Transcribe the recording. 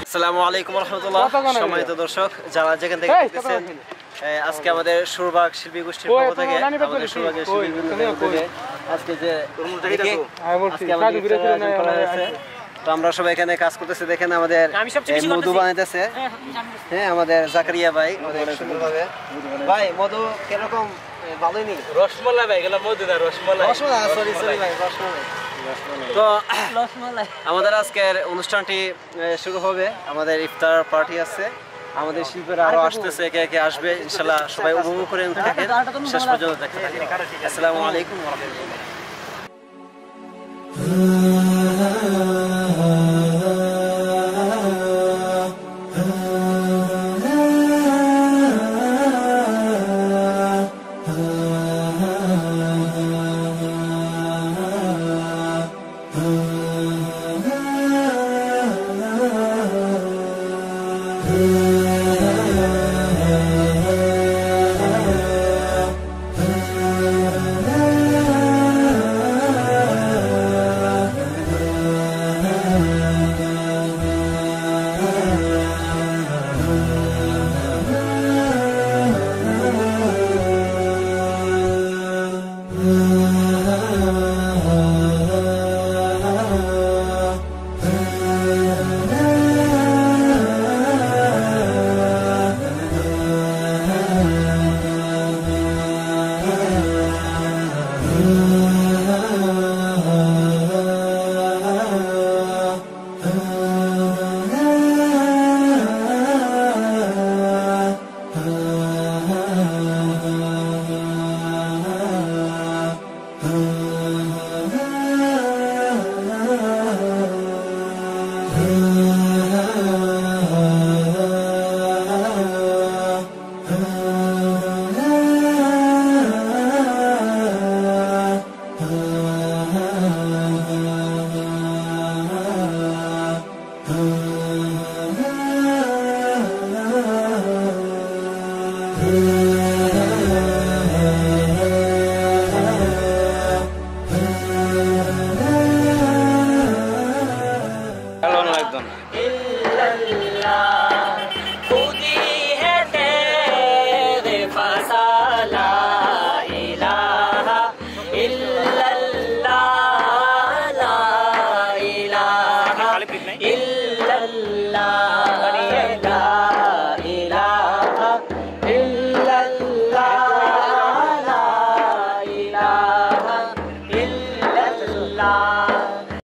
আসসালামু আলাইকুম রাহমাতুল্লাহ। সম্মানিত দর্শক যারা যেখান থেকে দেখতেছেন, আজকে আমাদের সুরবাগ শিল্পী গোষ্ঠীর পক্ষ থেকে আমাদের সুরবাগের শিল্পী আজকে যে তো আমরা সবাই এখানে কাজ করতেছি। দেখেন আমাদের মধু বানাইতেছে, হ্যাঁ আমাদের জাকারিয়া ভাই অনেক সুন্দরভাবে। ভাই মধু কিরকম? ভালোই নি? রসমালাই ভাই, এগুলো মধু না, রসমালাই। রসমালাই, সরি সরি ভাই, রসমালাই। তো আমাদের আজকের অনুষ্ঠানটি শুরু হবে, আমাদের ইফতার পার্টি আছে, আমাদের শিল্পীরা আরো আসতেছে, একে একে আসবে ইনশাআল্লাহ। সবাই উপভোগ করে থাকেন, শেষ পর্যন্ত দেখতে থাকেন। আসসালামু আলাইকুম ওয়া রাহমাতুল্লাহ। ইল্লাল্লাহ